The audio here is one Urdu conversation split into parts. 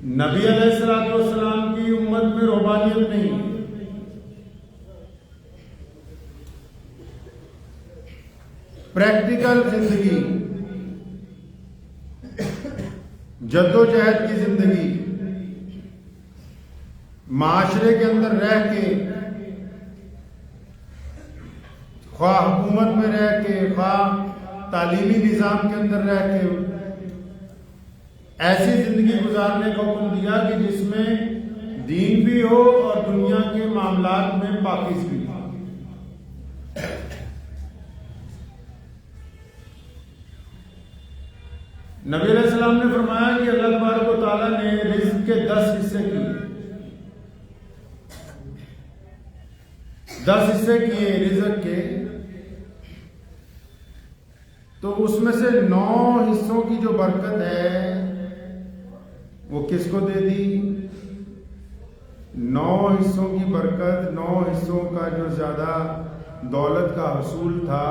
نبی علیہ السلام کی امت میں رہبانیت نہیں، پریکٹیکل زندگی، جدوجہد کی زندگی، معاشرے کے اندر رہ کے، خواہ حکومت میں رہ کے، خواہ تعلیمی نظام کے اندر رہ کے، ایسی زندگی گزارنے کا حکم دیا کہ جس میں دین بھی ہو اور دنیا کے معاملات میں پاکیزگی بھی ہو۔ نبی علیہ السلام نے فرمایا کہ اللہ تبارک و تعالیٰ نے رزق کے 10 حصے کیے، 10 حصے کیے رزق کے، تو اس میں سے 9 حصوں کی جو برکت ہے وہ کس کو دے دی؟ 9 حصوں کی برکت، 9 حصوں کا جو زیادہ دولت کا حصول تھا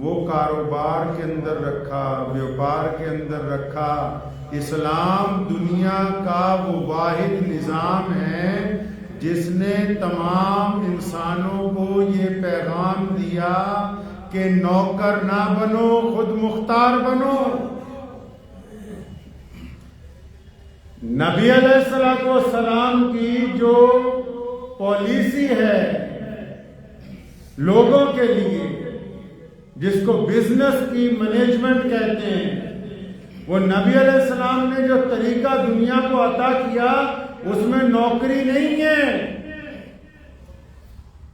وہ کاروبار کے اندر رکھا، بیوپار کے اندر رکھا۔ اسلام دنیا کا وہ واحد نظام ہے جس نے تمام انسانوں کو یہ پیغام دیا کہ نوکر نہ بنو، خود مختار بنو۔ نبی علیہ السلام کی جو پالیسی ہے لوگوں کے لیے، جس کو بزنس کی مینجمنٹ کہتے ہیں، وہ نبی علیہ السلام نے جو طریقہ دنیا کو عطا کیا اس میں نوکری نہیں ہے،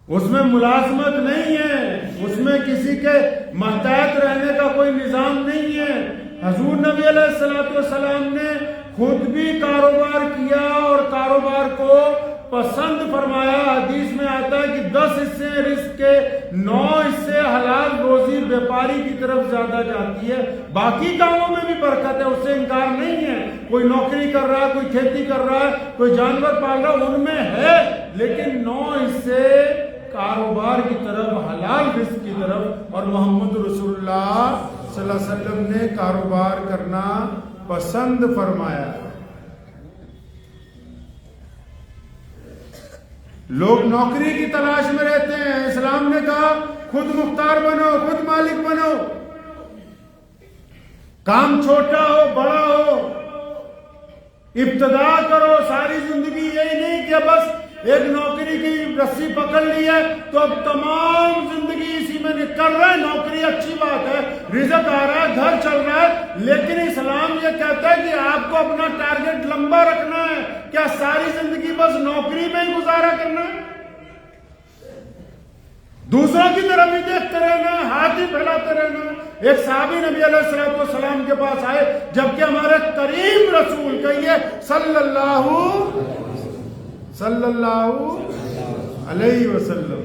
اس میں ملازمت نہیں ہے، اس میں کسی کے محتاط رہنے کا کوئی نظام نہیں ہے۔ حضور نبی علیہ السلام نے خود بھی کاروبار کیا اور کاروبار کو پسند فرمایا۔ حدیث میں آتا ہے کہ 10 حصے رزق کے، 9 حصے حلال روزی بیپاری کی طرف زیادہ جاتی ہے۔ باقی کاموں میں بھی برکت ہے، اس سے انکار نہیں ہے۔ کوئی نوکری کر رہا ہے، کوئی کھیتی کر رہا ہے، کوئی جانور پال رہا ہے، ان میں ہے، لیکن 9 حصے کاروبار کی طرف، حلال رزق کی طرف۔ اور محمد رسول اللہ صلی اللہ علیہ وسلم نے کاروبار کرنا پسند فرمایا۔ لوگ نوکری کی تلاش میں رہتے ہیں، اسلام نے کہا خود مختار بنو، خود مالک بنو، کام چھوٹا ہو بڑا ہو، ابتدا کرو۔ ساری زندگی یہی نہیں کہ بس ایک نوکری کی رسی پکڑ لی ہے تو اب تمام زندگی اسی میں نکل رہا ہے۔ نوکری اچھی بات ہے، رزق آ رہا ہے، گھر چل رہا ہے، لیکن اسلام یہ کہتا ہے کہ آپ کو اپنا ٹارگٹ لمبا رکھنا ہے۔ کیا ساری زندگی بس نوکری میں ہی گزارا کرنا ہے؟ دوسروں کی طرف ہی دیکھتے رہنا، ہاتھ ہی پھیلاتے رہنا۔ ایک صحابی نبی علیہ السلام کے پاس آئے، جبکہ ہمارے کریم رسول کہیے صلی اللہ علیہ وسلم،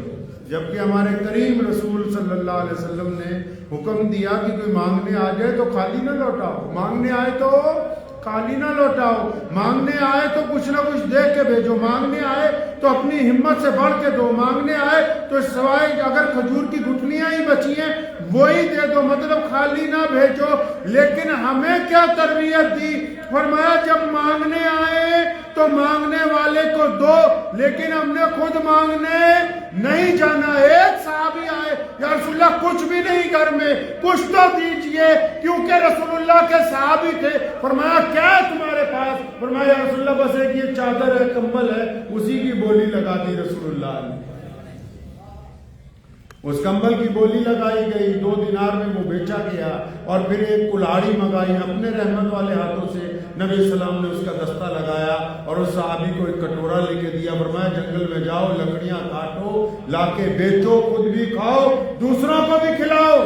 جبکہ ہمارے کریم رسول صلی اللہ علیہ وسلم نے حکم دیا کہ کوئی مانگنے آ جائے تو خالی نہ لوٹاؤ، مانگنے آئے تو خالی نہ لوٹاؤ، مانگنے آئے تو کچھ نہ کچھ دے کے بھیجو، مانگنے آئے تو اپنی ہمت سے بڑھ کے دو، مانگنے آئے تو سوائے اگر کھجور کی گٹھلیاں ہی بچی ہیں وہی دے دو، مطلب خالی نہ بھیجو۔ لیکن ہمیں کیا تربیت دی؟ فرمایا جب مانگنے آئے تو مانگنے والے کو دو، لیکن ہم نے خود مانگنے نہیں جانا۔ ایک صحابی آئے، یا رسول اللہ کچھ بھی نہیں گھر میں، کچھ تو دیجئے، کیونکہ رسول اللہ کے صحابی تھے۔ فرمایا کیا ہے تمہارے پاس؟ فرمایا یا رسول اللہ بس ایک یہ چادر ہے، کمبل ہے، اسی کی بولی لگا دی رسول اللہ نے۔ اس کمبل کی بولی لگائی گئی، 2 دینار میں وہ بیچا گیا، اور پھر ایک کلاڑی منگائی اپنے رحمت والے ہاتھوں سے۔ نبی السلام نے اس کا دستہ لگایا اور اس صحابی کو ایک کٹورا لے کے دیا۔ فرمایا جنگل میں جاؤ، لکڑیاں کاٹو، لا کے بیچو، خود بھی کھاؤ، دوسروں کو بھی کھلاؤ،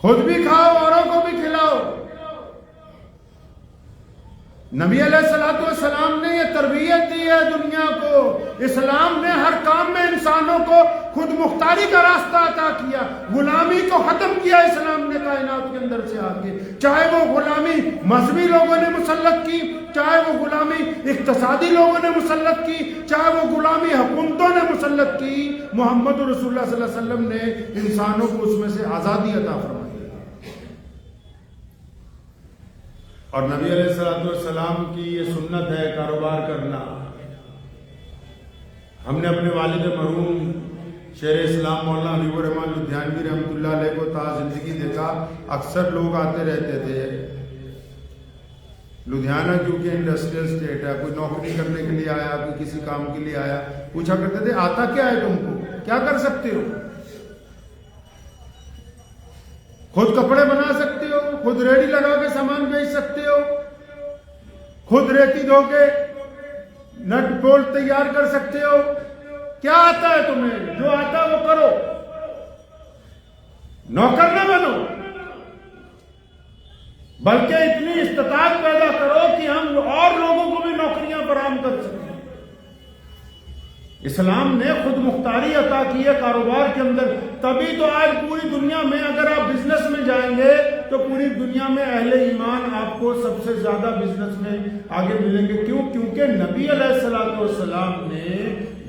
خود بھی کھاؤ، اوروں کو بھی کھلاؤ۔ نبی علیہ السلام نے یہ تربیت دی ہے دنیا کو۔ اسلام نے ہر کام میں انسانوں کو خود مختاری کا راستہ عطا کیا، غلامی کو ختم کیا اسلام نے کائنات کے اندر سے آ کے۔ چاہے وہ غلامی مذہبی لوگوں نے مسلط کی، چاہے وہ غلامی اقتصادی لوگوں نے مسلط کی، چاہے وہ غلامی حکومتوں نے مسلط کی، محمد رسول اللہ صلی اللہ علیہ وسلم نے انسانوں کو اس میں سے آزادی عطا فرمائی۔ اور نبی علیہ الصلوۃ والسلام کی یہ سنت ہے کاروبار کرنا. ہم نے اپنے والد مرحوم شیر اسلام مولانا حبیب الرحمن لدھیانوی رحمۃ اللہ علیہ کو تا زندگی دیکھا. اکثر لوگ آتے رہتے تھے. لدھیانہ کیونکہ انڈسٹریل اسٹیٹ ہے, کوئی نوکری کرنے کے لیے آیا, کوئی کسی کام کے لیے آیا, پوچھا کرتے تھے آتا کیا ہے تم کو, کیا کر سکتے ہو, خود کپڑے بنا سکتے ہو, خود ریڑھی لگا کے سامان بیچ سکتے ہو, خود ریتی دھو کے نٹ بولٹ تیار کر سکتے ہو, کیا آتا ہے تمہیں, جو آتا ہے وہ کرو, نوکر نہ بنو, بلکہ اتنی استطاعت پیدا کرو کہ ہم اور لوگوں کو بھی نوکریاں فراہم کر سکیں. اسلام نے خود مختاری عطا کی ہے کاروبار کے اندر. تبھی تو آج پوری دنیا میں اگر آپ بزنس میں جائیں گے تو پوری دنیا میں اہل ایمان آپ کو سب سے زیادہ بزنس میں آگے ملیں گے. کیوں؟ کیونکہ نبی علیہ الصلوۃ والسلام نے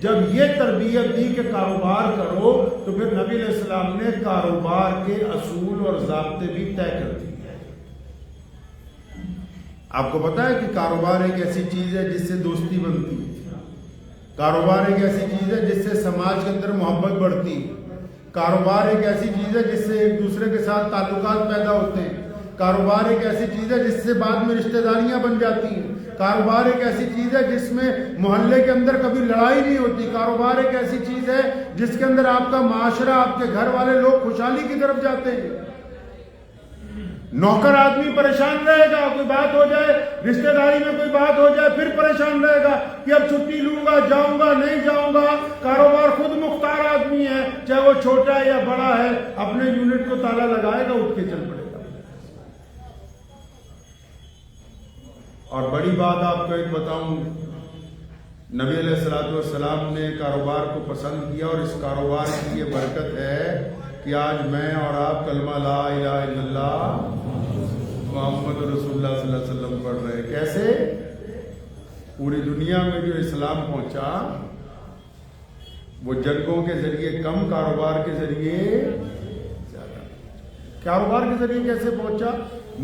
جب یہ تربیت دی کہ کاروبار کرو, تو پھر نبی علیہ السلام نے کاروبار کے اصول اور ضابطے بھی طے کر دیے. آپ کو پتا ہے کہ کاروبار ایک ایسی چیز ہے جس سے دوستی بنتی ہے, کاروبار ایک ایسی چیز ہے جس سے سماج کے اندر محبت بڑھتی ہے, کاروبار ایک ایسی چیز ہے جس سے ایک دوسرے کے ساتھ تعلقات پیدا ہوتے ہیں, کاروبار ایک ایسی چیز ہے جس سے بعد میں رشتہ داریاں بن جاتی ہیں, کاروبار ایک ایسی چیز ہے جس میں محلے کے اندر کبھی لڑائی نہیں ہوتی, کاروبار ایک ایسی چیز ہے جس کے اندر آپ کا معاشرہ, آپ کے گھر والے لوگ خوشحالی کی طرف جاتے ہیں. نوکر آدمی پریشان رہے گا, کوئی بات ہو جائے, رشتہ داری میں کوئی بات ہو جائے, پھر پریشان رہے گا کہ اب چھٹی لوں گا, جاؤں گا نہیں جاؤں گا. کاروبار خود مختار آدمی ہے, چاہے وہ چھوٹا ہے یا بڑا ہے, اپنے یونٹ کو تالا لگائے گا, اٹھ کے چل پڑے گا. اور بڑی بات آپ کو ایک بتاؤں, نبی علیہ الصلوۃ والسلام نے کاروبار کو پسند کیا, اور اس کاروبار کی یہ برکت ہے کہ آج میں اور آپ کلمہ لا الہ الا اللہ محمد رسول اللہ صلی اللہ علیہ وسلم پڑھ رہے ہیں. کیسے؟ پوری دنیا میں جو اسلام پہنچا وہ جنگوں کے ذریعے کم, کاروبار کے ذریعے زیادہ. کاروبار کے ذریعے کیسے پہنچا؟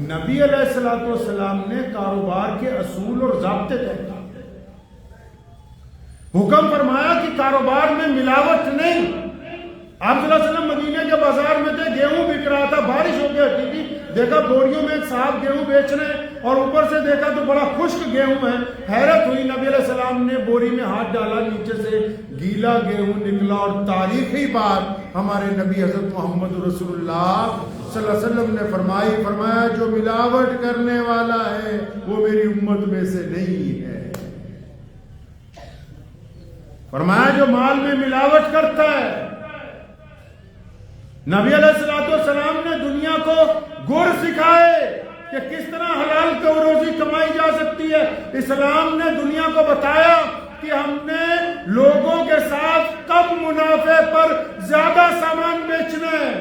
نبی علیہ الصلوۃ والسلام نے کاروبار کے اصول اور ضابطے طے کیے. حکم فرمایا کہ کاروبار میں ملاوٹ نہیں. آپ صلی اللہ علیہ وسلم مدینے کے بازار میں تھے, گیہوں بک رہا تھا, بارش ہو کے ہٹی تھی, دیکھا بوریوں میں ایک صاحب گیہوں بیچ رہے ہیں, اور اوپر سے دیکھا تو بڑا خشک گیہوں ہے. حیرت ہوئی, نبی علیہ السلام نے بوری میں ہاتھ ڈالا, نیچے سے گیلا گیہوں نکلا. اور تاریخی بات ہمارے نبی حضرت محمد رسول اللہ صلی اللہ علیہ وسلم نے فرمایا جو ملاوٹ کرنے والا ہے وہ میری امت میں سے نہیں ہے. فرمایا جو مال میں ملاوٹ کرتا ہے. نبی علیہ الصلوۃ والسلام نے دنیا کو گر سکھائے کہ کس طرح حلال کو روزی کمائی جا سکتی ہے. اسلام نے دنیا کو بتایا کہ ہم نے لوگوں کے ساتھ کم منافع پر زیادہ سامان بیچنا ہے,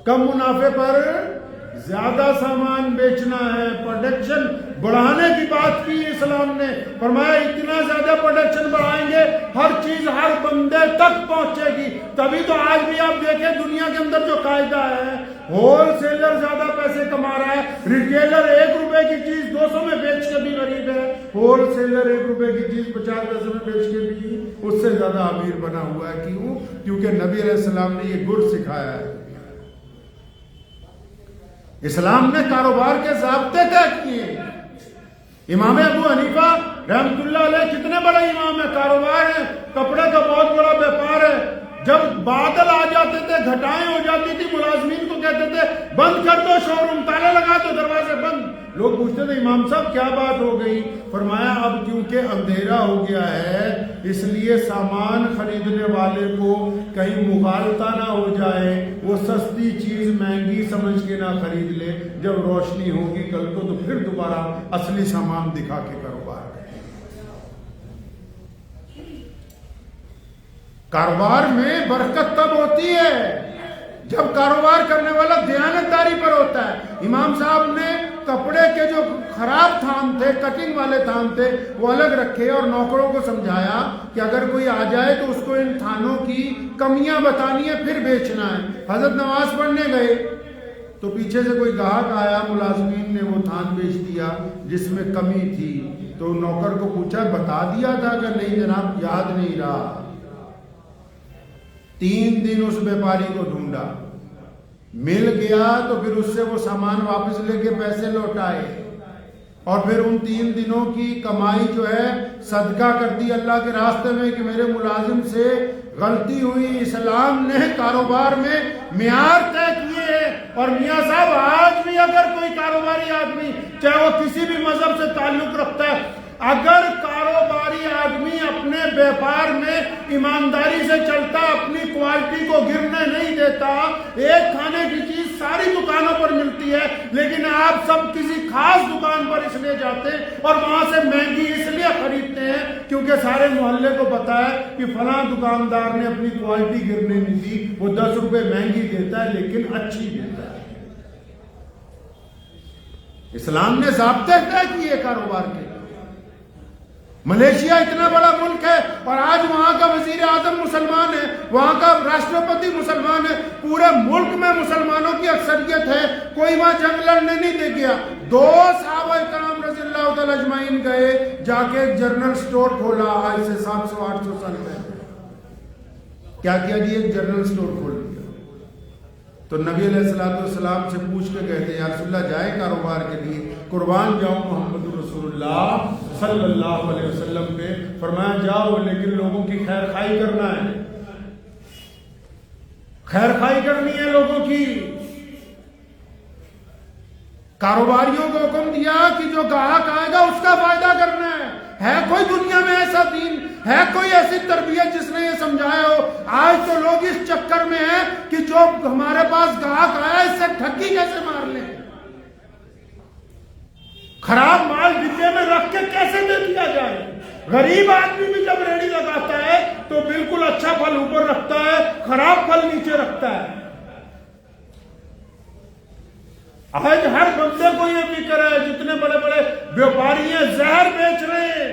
کم منافع پر زیادہ سامان بیچنا ہے. پروڈکشن بڑھانے کی بات کی اسلام نے. فرمایا اتنا زیادہ پروڈکشن بڑھائیں گے ہر چیز ہر بندے تک پہنچے گی. تبھی تو آج بھی آپ دیکھیں دنیا کے اندر جو قاعدہ ہے, ہول سیلر زیادہ پیسے کما رہا ہے, ریٹیلر 1 روپے کی چیز 200 میں بیچ کے بھی غریب ہے, ہول سیلر 1 روپے کی چیز 50 پیسے میں بیچ کے بھی اس سے زیادہ امیر بنا ہوا ہے. کیوں؟ کیونکہ نبی علیہ السلام نے یہ گر سکھایا ہے. اسلام نے کاروبار کے ضابطے طے کیے. امام ابو حنیفہ رحمۃ اللہ علیہ کتنے بڑے امام ہیں, کاروبار ہے, کپڑے کا بہت بڑا بیپار ہے. جب بادل آ جاتے تھے, گھٹائیں ہو جاتی تھی, ملازمین کو کہتے تھے بند کر دو شو روم, تالے لگا دو, دروازے بند. لوگ پوچھتے تھے امام صاحب کیا بات ہو گئی؟ فرمایا اب کیونکہ اندھیرا ہو گیا ہے اس لیے سامان خریدنے والے کو کہیں مغالطہ نہ ہو جائے, وہ سستی چیز مہنگی سمجھ کے نہ خرید لے. جب روشنی ہوگی کل کو تو پھر دوبارہ اصلی سامان دکھا کے کاروبار کرے. کاروبار میں برکت تب ہوتی ہے جب کاروبار کرنے والا دیانتداری پر ہوتا ہے. امام صاحب نے کپڑے کے جو خراب تھان تھے, کٹنگ والے تھان تھے, وہ الگ رکھے اور نوکروں کو سمجھایا کہ اگر کوئی آ جائے تو اس کو ان تھانوں کی کمیاں بتانی ہے, پھر بیچنا ہے. حضرت نماز پڑھنے گئے, تو پیچھے سے کوئی گاہک آیا، ملازمین نے وہ تھان بیچ دیا جس میں کمی تھی، تو نوکر کو پوچھا بتا دیا تھا کہ نہیں جناب یاد نہیں رہا۔ 3 دن اس بیپاری کو ڈھونڈا، مل گیا تو پھر اس سے وہ سامان واپس لے کے پیسے لوٹائے، اور پھر ان 3 دنوں کی کمائی جو ہے صدقہ کر دی اللہ کے راستے میں کہ میرے ملازم سے غلطی ہوئی۔ اسلام نے کاروبار میں معیار طے کیے ہیں، اور میاں صاحب آج بھی اگر کوئی کاروباری آدمی چاہے وہ کسی بھی مذہب سے تعلق رکھتا ہے، اگر کاروباری آدمی اپنے بیپار میں ایمانداری سے چلتا، اپنی کوالٹی کو گرنے نہیں دیتا، ایک کھانے کی چیز ساری دکانوں پر ملتی ہے، لیکن آپ سب کسی خاص دکان پر اس لیے جاتے ہیں اور وہاں سے مہنگی اس لیے خریدتے ہیں کیونکہ سارے محلے کو پتا ہے کہ فلاں دکاندار نے اپنی کوالٹی گرنے نہیں دی، وہ 10 روپے مہنگی دیتا ہے لیکن اچھی دیتا ہے۔ اسلام نے ضابطے طے کیے کاروبار کے۔ ملیشیا اتنا بڑا ملک ہے اور آج وہاں کا وزیر اعظم مسلمان ہے، وہاں کا راشٹرپتی مسلمان ہے، پورے ملک میں مسلمانوں کی اکثریت ہے، کوئی وہاں جنگ لڑنے نہیں دے گیا۔ 2 صحابہ کرام رضی اللہ تعالی اجمعین گئے، جا کے ایک جنرل سٹور کھولا، آج سے 700-800 سال پہلے۔ کیا کیا جی؟ ایک جنرل سٹور کھول دیا۔ تو نبی علیہ السلام سے پوچھ کے کہتے ہیں یا رسول اللہ جائے کاروبار کے لیے، قربان جاؤں محمد رسول اللہ صلی اللہ علیہ وسلم پہ۔ فرمایا جاؤ لیکن لوگوں کی خیر خواہی کرنا ہے، خیر خواہی کرنی ہے لوگوں کی۔ کاروباریوں کو حکم دیا کہ جو گاہک آئے گا اس کا فائدہ کرنا ہے۔ ہے کوئی دنیا میں ایسا دین، ہے کوئی ایسی تربیت جس نے یہ سمجھایا ہو؟ آج تو لوگ اس چکر میں ہیں کہ جو ہمارے پاس گاہک آیا اس سے ٹھگی کیسے مار لیں، خراب مال ڈبے میں رکھ کے کیسے دے دیا جائے۔ غریب آدمی بھی جب ریڑھی لگاتا ہے تو بالکل اچھا پھل اوپر رکھتا ہے، خراب پھل نیچے رکھتا ہے۔ آج ہر بندے کو یہ فکر ہے، جتنے بڑے بڑے بیوپاری ہیں زہر بیچ رہے ہیں،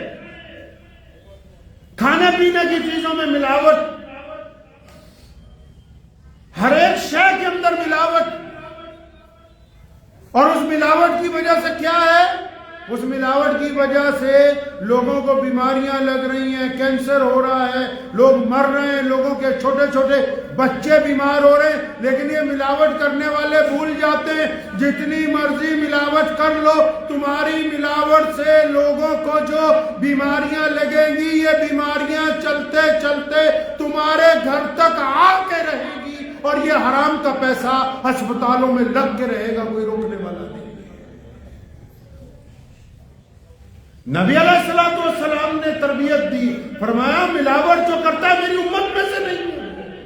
کھانے پینے کی چیزوں میں ملاوٹ، ہر ایک شے کے اندر ملاوٹ، اور اس ملاوٹ کی وجہ سے کیا ہے؟ اس ملاوٹ کی وجہ سے لوگوں کو بیماریاں لگ رہی ہیں، کینسر ہو رہا ہے، لوگ مر رہے ہیں، لوگوں کے چھوٹے چھوٹے بچے بیمار ہو رہے ہیں۔ لیکن یہ ملاوٹ کرنے والے بھول جاتے ہیں جتنی مرضی ملاوٹ کر لو، تمہاری ملاوٹ سے لوگوں کو جو بیماریاں لگیں گی یہ بیماریاں چلتے چلتے تمہارے گھر تک آ کے رہے گی، اور یہ حرام کا پیسہ ہسپتالوں میں لگ کے رہے گا، کوئی روکنے والا نہیں۔ نبی علیہ السلام نے تربیت دی، فرمایا ملاوٹ جو کرتا ہے میری امت میں سے نہیں ہے۔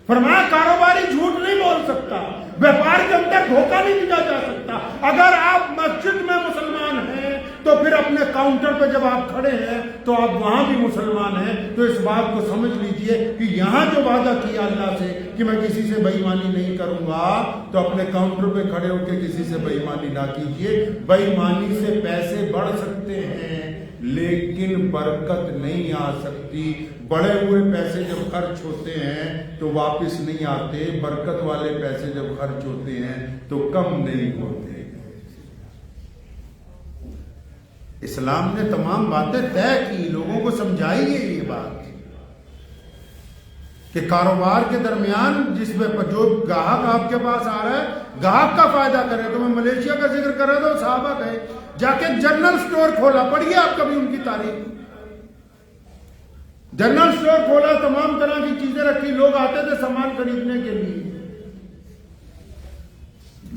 فرمایا کاروباری جھوٹ نہیں بول سکتا، بیپار کے اندر دھوکہ نہیں دیا جا سکتا۔ اگر آپ مسجد میں مسلمان ہیں تو پھر اپنے کاؤنٹر پہ جب آپ کھڑے ہیں تو آپ وہاں بھی مسلمان ہیں، تو اس بات کو سمجھ لیجئے کہ یہاں جو وعدہ کیا اللہ سے کہ میں کسی سے بے ایمانی نہیں کروں گا، تو اپنے کاؤنٹر پہ کھڑے ہو کے کسی سے بے ایمانی نہ کیجئے۔ بے ایمانی سے پیسے بڑھ سکتے ہیں لیکن برکت نہیں آ سکتی۔ بڑے ہوئے پیسے جب خرچ ہوتے ہیں تو واپس نہیں آتے، برکت والے پیسے جب خرچ ہوتے ہیں تو کم نہیں ہوتے۔ اسلام نے تمام باتیں طے کی، لوگوں کو سمجھائی ہے یہ بات کہ کاروبار کے درمیان جس میں جو گاہک آپ کے پاس آ رہا ہے گاہک کا فائدہ کرے۔ تو میں ملیشیا کا ذکر کر رہا تھا، صحابہ گئے جا کے جنرل سٹور کھولا، پڑھیے آپ کبھی ان کی تاریخ۔ جنرل سٹور کھولا، تمام طرح کی چیزیں رکھی، لوگ آتے تھے سامان خریدنے کے لیے،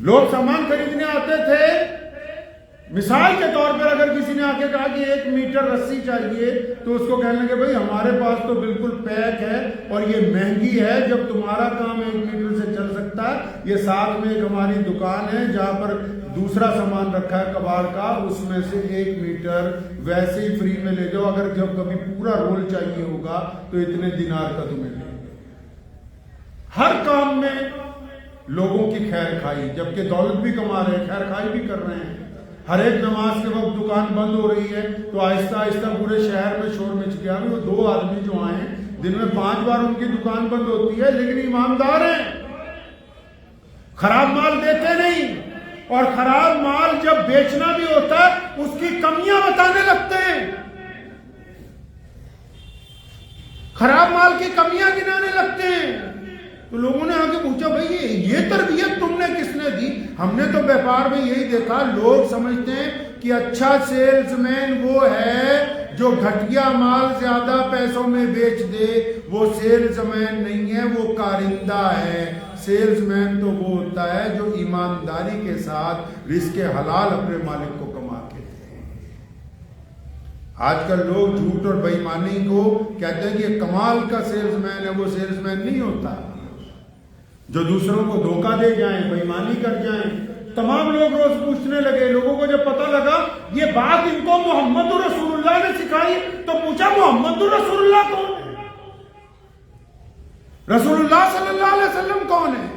لوگ سامان خریدنے آتے تھے۔ مثال کے طور پر اگر کسی نے آ کے کہا کہ 1 میٹر رسی چاہیے تو اس کو کہنے لگے بھائی ہمارے پاس تو بالکل پیک ہے اور یہ مہنگی ہے، جب تمہارا کام 1 میٹر سے چل سکتا ہے، یہ ساتھ میں ایک ہماری دکان ہے جہاں پر دوسرا سامان رکھا ہے کباڑ کا، اس میں سے 1 میٹر ویسے ہی فری میں لے جاؤ، اگر جب کبھی پورا رول چاہیے ہوگا تو اتنے دینار کا تمہیں لے۔ ہر کام میں لوگوں کی خیر خواہی، جبکہ دولت بھی کما رہے ہیں، خیر خواہی بھی کر رہے ہیں۔ ہر ایک نماز کے وقت دکان بند ہو رہی ہے تو آہستہ آہستہ پورے شہر میں شور مچ گیا۔ وہ 2 آدمی جو آئے دن میں 5 بار ان کی دکان بند ہوتی ہے لیکن ایماندار ہیں، خراب مال دیتے نہیں، اور خراب مال جب بیچنا بھی ہوتا ہے اس کی کمیاں بتانے لگتے ہیں، خراب مال کی کمیاں گنانے لگتے ہیں۔ تو لوگوں نے آگے پوچھا بھائی یہ تربیت تم نے کس نے دی؟ ہم نے تو بیپار میں یہی دیکھا، لوگ سمجھتے ہیں کہ اچھا سیلز مین وہ ہے جو گھٹیا مال زیادہ پیسوں میں بیچ دے، وہ سیلز مین نہیں ہے، وہ کارندہ ہے۔ سیلز مین تو وہ ہوتا ہے جو ایمانداری کے ساتھ رزق حلال اپنے مالک کو کما کے دے۔ آج کل لوگ جھوٹ اور بے ایمانی کو کہتے ہیں کہ یہ کمال کا سیلز مین ہے، وہ سیلز مین نہیں ہوتا جو دوسروں کو دھوکہ دے جائیں، بے ایمانی کر جائیں۔ تمام لوگ روز پوچھنے لگے، لوگوں کو جب پتہ لگا یہ بات ان کو محمد رسول اللہ نے سکھائی تو پوچھا محمد رسول اللہ کون ہے؟ رسول اللہ صلی اللہ علیہ وسلم کون ہے؟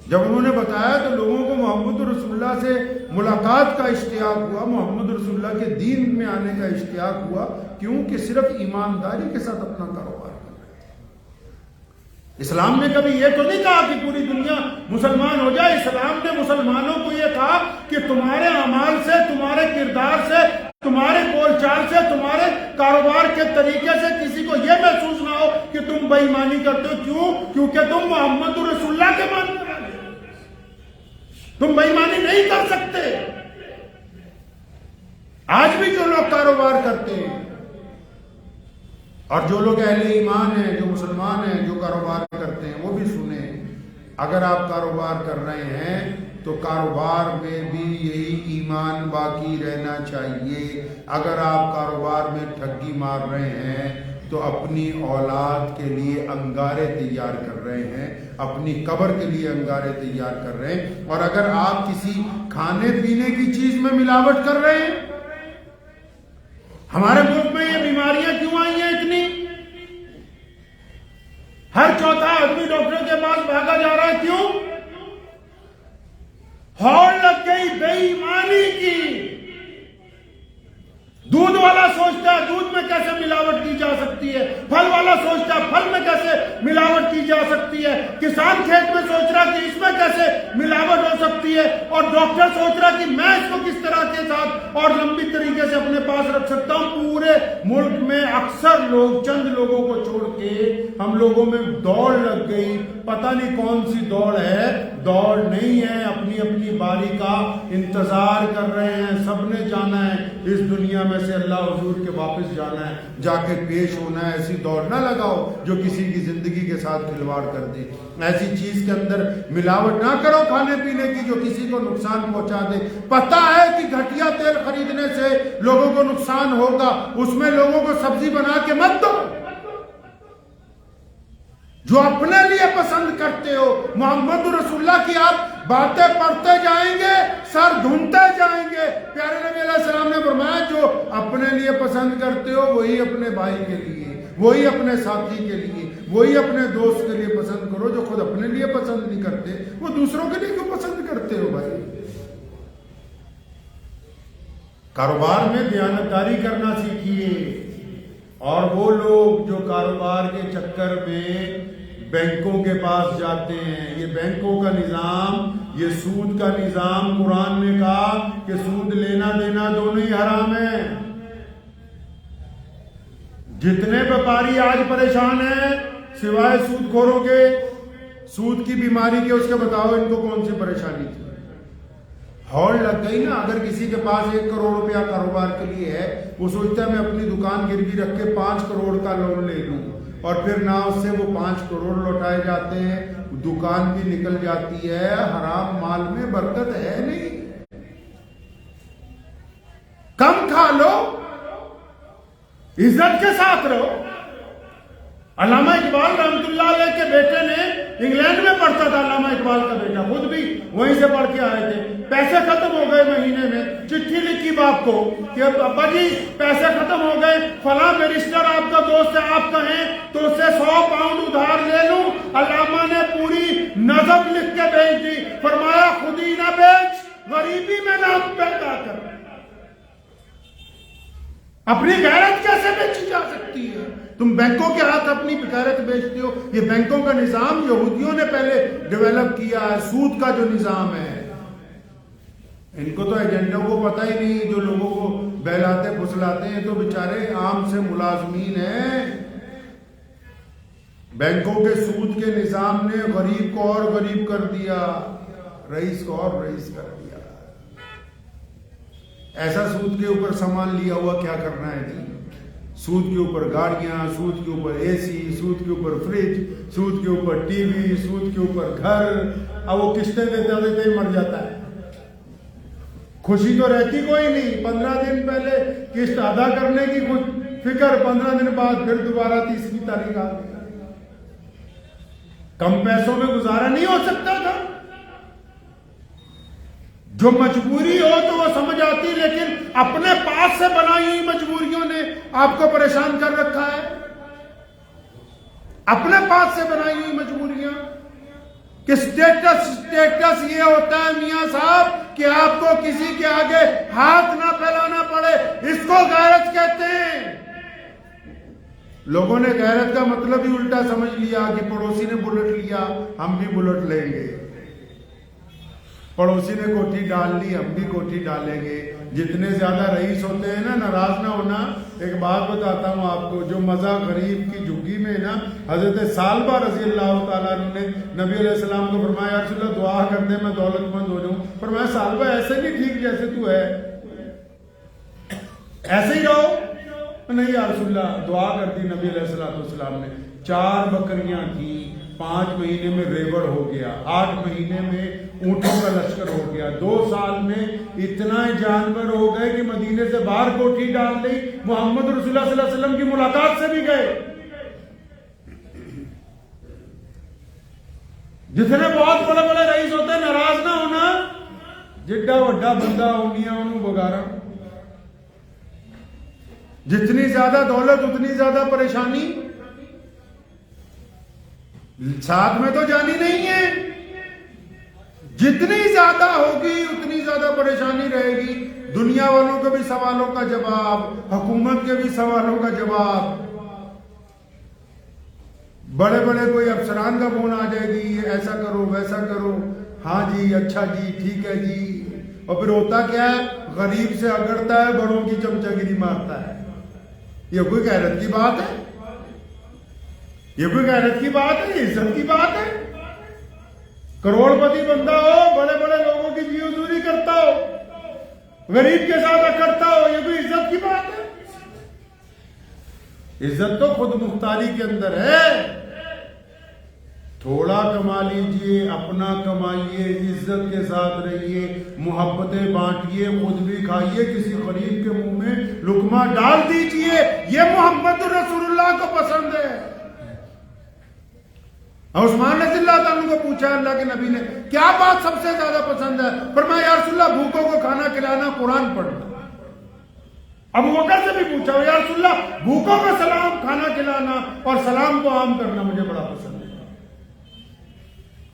جب انہوں نے بتایا تو لوگوں کو محمد رسول اللہ سے ملاقات کا اشتیاق ہوا، محمد رسول اللہ کے دین میں آنے کا اشتیاق ہوا، کیونکہ صرف ایمانداری کے ساتھ اپنا کاروبار کر رہے تھے۔ اسلام نے کبھی یہ تو نہیں کہا کہ پوری دنیا مسلمان ہو جائے، اسلام نے مسلمانوں کو یہ کہا کہ تمہارے اعمال سے، تمہارے کردار سے، تمہارے بول چال سے، تمہارے کاروبار کے طریقے سے کسی کو یہ محسوس نہ ہو کہ تم بے ایمانی کرتے ہو۔ کیوں؟ کیونکہ تم محمد رسول اللہ کے ماننے والے، تم بے ایمانی نہیں کر سکتے۔ آج بھی جو لوگ کاروبار کرتے ہیں اور جو لوگ اہل ایمان ہیں، جو مسلمان ہیں، جو کاروبار کرتے ہیں، وہ بھی سنیں، اگر آپ کاروبار کر رہے ہیں تو کاروبار میں بھی یہی ایمان باقی رہنا چاہیے۔ اگر آپ کاروبار میں ٹھگی مار رہے ہیں تو اپنی اولاد کے لیے انگارے تیار کر رہے ہیں، اپنی قبر کے لیے انگارے تیار کر رہے ہیں۔ اور اگر آپ کسی کھانے پینے کی چیز میں ملاوٹ کر رہے ہیں، ہمارے ملک میں یہ بیماریاں کیوں آئی ہیں اتنی؟ ہر چوتھا آدمی ڈاکٹر کے پاس بھاگا جا رہا ہے، کیوں؟ ہوڑ لگ گئی بے ایمانی کی۔ دودھ والا سوچتا ہے دودھ میں کیسے ملاوٹ کی جا سکتی ہے، پھل والا سوچتا ہے پھل میں کیسے ملاوٹ کی جا سکتی ہے، کسان کھیت میں سوچ رہا کہ اس میں کیسے ملاوٹ ہو سکتی ہے، اور ڈاکٹر سوچ رہا کہ میں اس کو کس طرح کے ساتھ اور لمبی طریقے سے اپنے پاس رکھ سکتا ہوں۔ پورے ملک میں اکثر لوگ، چند لوگوں کو چھوڑ کے ہم لوگوں میں دوڑ لگ گئی، پتہ نہیں کون سی دوڑ ہے، دوڑ نہیں ہے، اپنی اپنی باری کا انتظار کر رہے ہیں۔ سب نے جانا ہے اس دنیا میں سے، اللہ حضور کے واپس جانا ہے، جا کے پیش ہونا ہے۔ ایسی دوڑ نہ لگاؤ جو کسی کی زندگی کے ساتھ کھلواڑ کر دے، ایسی چیز کے اندر ملاوٹ نہ کرو کھانے پینے کی جو کسی کو نقصان پہنچا دے۔ پتہ ہے کہ گھٹیا تیل خریدنے سے لوگوں کو نقصان ہوگا، اس میں لوگوں کو سبزی بنا کے مت دو۔ جو اپنے لیے پسند کرتے ہو، محمد رسول اللہ کی آپ باتیں پڑھتے جائیں گے، سر دھنتے جائیں گے۔ پیارے نبی علیہ السلام نے فرمایا جو اپنے لیے پسند کرتے ہو وہی اپنے بھائی کے لیے، وہی اپنے ساتھی کے لیے، وہی اپنے دوست کے لیے پسند کرو۔ جو خود اپنے لیے پسند نہیں کرتے وہ دوسروں کے لیے کیوں پسند کرتے ہو بھائی؟ کاروبار میں دیانتداری کرنا سیکھیے۔ اور وہ لوگ جو کاروبار کے چکر میں بینکوں کے پاس جاتے ہیں، یہ بینکوں کا نظام، یہ سود کا نظام، قرآن نے کہا کہ سود لینا دینا دونوں ہی حرام ہے۔ جتنے ویپاری آج پریشان ہیں سوائے سود خوروں کے، سود کی بیماری کے، اس کے بتاؤ ان کو کون سی پریشانی تھی؟ ہوڑ لگ گئی نا۔ اگر کسی کے پاس 1 کروڑ روپیہ کاروبار کے لیے ہے، وہ سوچتا ہے میں اپنی دکان گروی رکھ کے 5 کروڑ کا لون لے لوں، اور پھر نہ اس سے وہ 5 کروڑ لوٹائے جاتے ہیں، دکان بھی نکل جاتی ہے۔ حرام مال میں برکت ہے نہیں۔ کم کھا لو، عزت کے ساتھ رہو۔ علامہ اقبال رحمۃ اللہ علیہ کے بیٹے نے انگلینڈ میں پڑھتا تھا، علامہ اقبال کا بیٹا خود بھی وہیں سے پڑھ کے آئے تھے۔ پیسے ختم ہو گئے مہینے میں، چٹھی لکھی باپ کو کہ ابا جی پیسے ختم ہو گئے، فلاں بیرسٹر آپ کا دوست ہے، آپ کہیں تو اس سے 100 پاؤنڈ ادھار لے لوں۔ علامہ نے پوری نظم لکھ کے بھیج دی، فرمایا خود ہی نہ بیچ، غریبی میں نام پیدا کر۔ اپنی غیرت کیسے بیچی جا سکتی ہے؟ تم بینکوں کے ہاتھ اپنی بکارت بیچتے ہو. یہ بینکوں کا نظام یہودیوں نے پہلے ڈیولپ کیا ہے. سود کا جو نظام ہے ان کو تو ایجنڈوں کو پتہ ہی نہیں. جو لوگوں کو بہلاتے پھسلاتے ہیں تو بیچارے عام سے ملازمین ہیں. بینکوں کے سود کے نظام نے غریب کو اور غریب کر دیا, رئیس کو اور رئیس کر دیا. ایسا سود کے اوپر سامان لیا ہوا کیا کرنا ہے جی؟ سود کے اوپر گاڑیاں, سود کے اوپر اے سی, سود کے اوپر فریج, سود کے اوپر ٹی وی, سود کے اوپر گھر. اب وہ قسطیں دیتے دیتے ہی مر جاتا ہے. خوشی تو رہتی کوئی نہیں. 15 دن پہلے قسط ادا کرنے کی فکر, 15 دن بعد پھر دوبارہ 30 تاریخ آ گئی. کم پیسوں میں گزارا نہیں ہو سکتا تھا. جو مجبوری ہو تو وہ سمجھ آتی, لیکن اپنے پاس سے بنائی ہوئی مجبوریوں نے آپ کو پریشان کر رکھا ہے. اپنے پاس سے بنائی ہوئی مجبوریاں کہ اسٹیٹس یہ ہوتا ہے میاں صاحب کہ آپ کو کسی کے آگے ہاتھ نہ پھیلانا پڑے. اس کو غیرت کہتے ہیں. لوگوں نے غیرت کا مطلب ہی الٹا سمجھ لیا کہ پڑوسی نے بلٹ لیا ہم بھی بلٹ لیں گے, پڑوسی نے کوٹھی ڈال لی ہم بھی کوٹھی ڈالیں گے. جتنے زیادہ رئیس ہوتے ہیں نا, ناراض نہ ہونا, ایک بات بتاتا ہوں آپ کو, جو مزہ غریب کی جھگی میں نا, حضرت ثعلبہ رضی اللہ تعالیٰ عنہ نے نبی علیہ السلام کو فرمایا یا رسول اللہ دعا کر دے میں دولت مند ہو جاؤں. فرمایا ثعلبہ ایسے نہیں ٹھیک جیسے تو ہے, ایسے ہی رہو. نہیں یا رسول اللہ, دعا کر دی نبی علیہ السلام نے. 4 بکریاں تھیں, 5 مہینے میں ریوڑ ہو گیا, 8 مہینے میں اونٹوں کا لشکر ہو گیا, 2 سال میں اتنا جانور ہو گئے کہ مدینے سے باہر کوٹھی ڈال دی. محمد رسول اللہ صلی اللہ علیہ وسلم کی ملاقات سے بھی گئے. جتنے بہت بڑے بڑے رئیس ہوتے ہیں, ناراض نہ ہونا, جڈا وڈا بندہ ہونیا انہوں بگارا. جتنی زیادہ دولت اتنی زیادہ پریشانی, ساتھ میں تو جانی نہیں ہے. جتنی زیادہ ہوگی اتنی زیادہ پریشانی رہے گی. دنیا والوں کے بھی سوالوں کا جواب, حکومت کے بھی سوالوں کا جواب. بڑے بڑے کوئی افسران کا فون آ جائے گی, ایسا کرو ویسا کرو, ہاں جی اچھا جی ٹھیک ہے جی. اور پھر ہوتا کیا ہے, غریب سے اگڑتا ہے, بڑوں کی چمچہ گیری مارتا ہے. یہ کوئی غیرت کی بات ہے؟ یہ کوئی غیرت کی بات ہے؟ عزت کی بات ہے؟ کروڑ پتی بندہ ہو, بڑے بڑے لوگوں کی جی حضوری کرتا ہو, غریب کے ساتھ اکڑتا ہو, یہ کوئی عزت کی بات ہے؟ عزت تو خود مختاری کے اندر ہے. تھوڑا کما لیجئے, اپنا کمائیے, عزت کے ساتھ رہیے, محبتیں بانٹیے, خود بھی کھائیے, کسی غریب کے منہ میں لقمہ ڈال دیجئے. یہ محمد رسول اللہ کو پسند ہے. عثمان رضی اللہ تعالیٰ کو پوچھا اللہ کے نبی نے کیا بات سب سے زیادہ پسند ہے؟ فرمایا یا رسول اللہ بھوکوں کو کھانا کھلانا, قرآن پڑھنا. ابو بکر سے بھی پوچھا یا رسول اللہ بھوکوں کو سلام کھانا کھلانا اور سلام کو عام کرنا مجھے بڑا پسند ہے.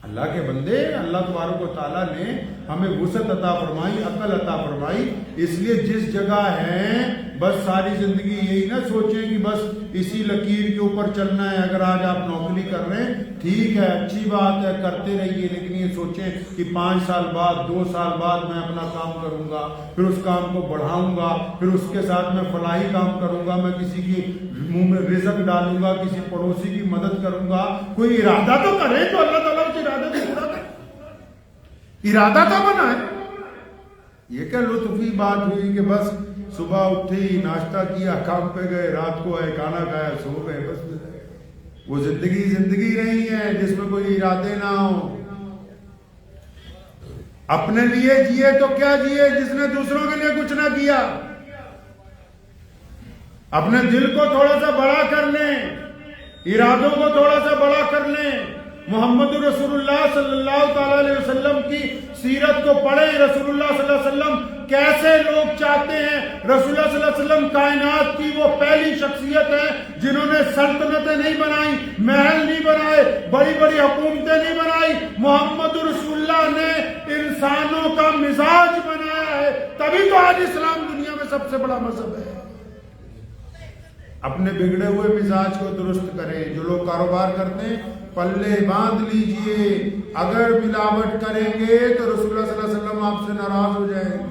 اللہ کے بندے, اللہ تبارک و تعالیٰ نے ہمیں وسعت عطا فرمائی, عقل عطا فرمائی. اس لیے جس جگہ ہیں بس ساری زندگی یہی نہ سوچیں کہ بس اسی لکیر کے اوپر چلنا ہے. اگر آج آپ نوکری کر رہے ہیں ٹھیک ہے, اچھی بات ہے, کرتے رہیے, لیکن یہ سوچیں کہ 5 سال بعد 2 سال بعد میں اپنا کام کروں گا, پھر اس کام کو بڑھاؤں گا, پھر اس کے ساتھ میں فلاحی کام کروں گا, میں کسی کی منہ میں رزق ڈالوں گا, کسی پڑوسی کی مدد کروں گا. کوئی ارادہ تو کرے تو اللہ تعالیٰ اس ارادے کو پورا کرے. ارادہ تو بنائے. یہ کیا لطفی بات ہوئی کہ بس صبح اٹھی, ناشتہ کیا, کام پہ گئے, رات کو آئے, کھانا کھایا, سو گئے, بس. وہ زندگی نہیں ہے جس میں کوئی ارادے نہ ہو. اپنے لیے جیے تو کیا جیے جس نے دوسروں کے لیے کچھ نہ کیا. اپنے دل کو تھوڑا سا بڑا کر لیں, ارادوں کو تھوڑا سا بڑا کر لیں. محمد رسول اللہ صلی اللہ تعالی علیہ وسلم کی سیرت کو پڑھیں. رسول اللہ صلی اللہ علیہ وسلم کیسے لوگ چاہتے ہیں. رسول اللہ صلی اللہ علیہ وسلم کائنات کی وہ پہلی شخصیت ہے جنہوں نے سلطنتیں نہیں بنائی, محل نہیں بنائے, بڑی بڑی حکومتیں نہیں بنائی. محمد رسول اللہ نے انسانوں کا مزاج بنایا ہے, تبھی تو آج اسلام دنیا میں سب سے بڑا مذہب ہے. اپنے بگڑے ہوئے مزاج کو درست کریں. جو لوگ کاروبار کرتے ہیں پلے باندھ لیجئے, اگر ملاوٹ کریں گے تو رسول اللہ صلی اللہ علیہ وسلم آپ سے ناراض ہو جائیں گے.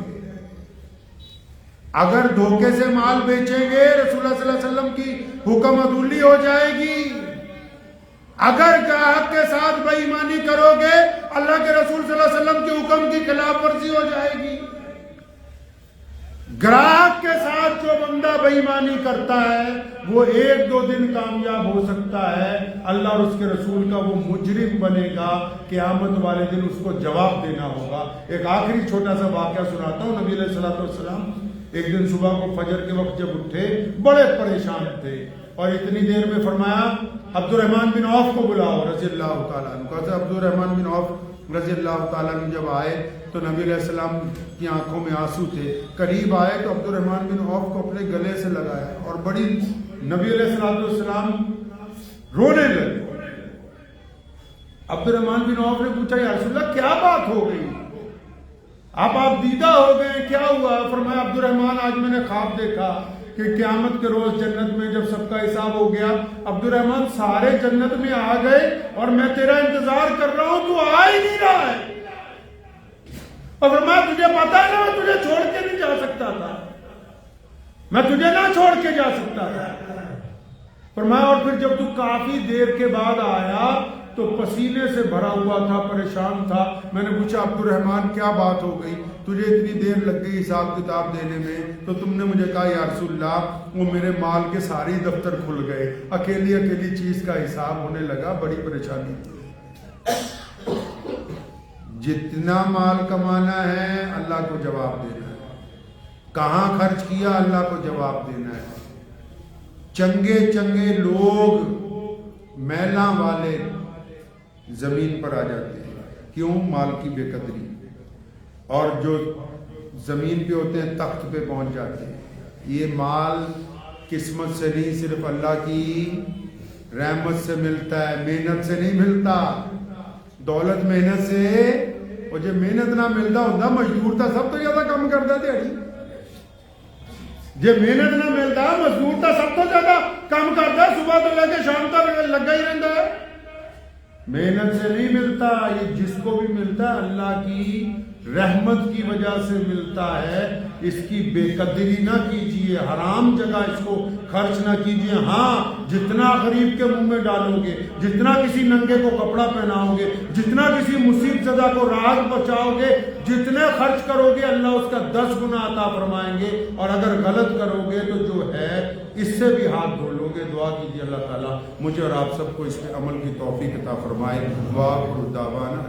اگر دھوکے سے مال بیچیں گے رسول اللہ صلی اللہ علیہ وسلم کی حکم عدولی ہو جائے گی. اگر گاہک کے ساتھ بے ایمانی کرو گے اللہ کے رسول صلی اللہ علیہ وسلم کے حکم کی خلاف ورزی ہو جائے گی. گراہک کے ساتھ جو بندہ بے ایمانی کرتا ہے وہ 1-2 دن کامیاب ہو سکتا ہے, اللہ اور اس کے رسول کا وہ مجرم بنے گا. قیامت والے دن اس کو جواب دینا ہوگا. ایک آخری چھوٹا سا واقعہ سناتا ہوں. نبی علیہ السلام ایک دن صبح کو فجر کے وقت جب اٹھے بڑے پریشان تھے, اور اتنی دیر میں فرمایا عبد الرحمن بن عوف کو بلاؤ رضی اللہ تعالیٰ عنہ. کہتے عبد الرحمن بن عوف رضی اللہ تعالیٰ عنہ جب آئے تو نبی علیہ السلام کی آنکھوں میں آنسو تھے. قریب آئے تو عبد الرحمن بن عوف کو اپنے گلے سے لگایا اور بڑی نبی علیہ السلام رونے لگے. عبد الرحمن بن عوف نے پوچھا یا رسول اللہ کیا بات ہو گئی, آپ دیدہ ہو گئے, کیا ہوا؟ فرمایا عبد الرحمن آج میں نے خواب دیکھا کہ قیامت کے روز جنت میں جب سب کا حساب ہو گیا عبد الرحمن سارے جنت میں آ گئے اور میں تیرا انتظار کر رہا ہوں, تو آ ہی نہیں رہا ہے. اور فرمایا تجھے پتا ہے نا میں تجھے چھوڑ کے نہیں جا سکتا تھا, میں تجھے نہ چھوڑ کے جا سکتا تھا. فرمایا اور پھر جب تو کافی دیر کے بعد آیا تو پسینے سے بھرا ہوا تھا, پریشان تھا. میں نے پوچھا عبد الرحمن کیا بات ہو گئی, تجھے اتنی دیر لگ گئی حساب کتاب دینے میں؟ تو تم نے مجھے کہا یا رسول اللہ وہ میرے مال کے سارے دفتر کھل گئے, اکیلی چیز کا حساب ہونے لگا, بڑی پریشانی تھی. جتنا مال کمانا ہے اللہ کو جواب دینا ہے, کہاں خرچ کیا اللہ کو جواب دینا ہے. چنگے لوگ میلاں والے زمین پر آ جاتے ہیں, کیوں؟ مال کی بے قدری. اور جو زمین پہ ہوتے ہیں تخت پہ پہنچ جاتے ہیں. یہ مال قسمت سے نہیں, صرف اللہ کی رحمت سے ملتا ہے, محنت سے نہیں ملتا. دولت محنت سے, اور جو محنت نہ ملتا ہوتا مزدور تھا سب تو زیادہ کم کرتا دیہڑی. جو محنت نہ ملتا مزدور تھا سب تو زیادہ کم کرتا, صبح تو لے کے شام تک لگا ہی رہتا ہے. محنت سے نہیں ملتا, یہ جس کو بھی ملتا ہے اللہ کی رحمت کی وجہ سے ملتا ہے. اس کی بے قدری نہ کیجیے, حرام جگہ اس کو خرچ نہ کیجیے. ہاں جتنا غریب کے منہ میں ڈالو گے, جتنا کسی ننگے کو کپڑا پہناؤ گے, جتنا کسی مصیبت زدہ کو راحت بچاؤ گے, جتنے خرچ کرو گے اللہ اس کا 10 گنا عطا فرمائیں گے. اور اگر غلط کرو گے تو جو ہے اس سے بھی ہاتھ دھو لو گے. دعا کیجیے اللہ تعالیٰ مجھے اور آپ سب کو اس پہ عمل کی توفیق عطا فرمائے. وآخر دعوانا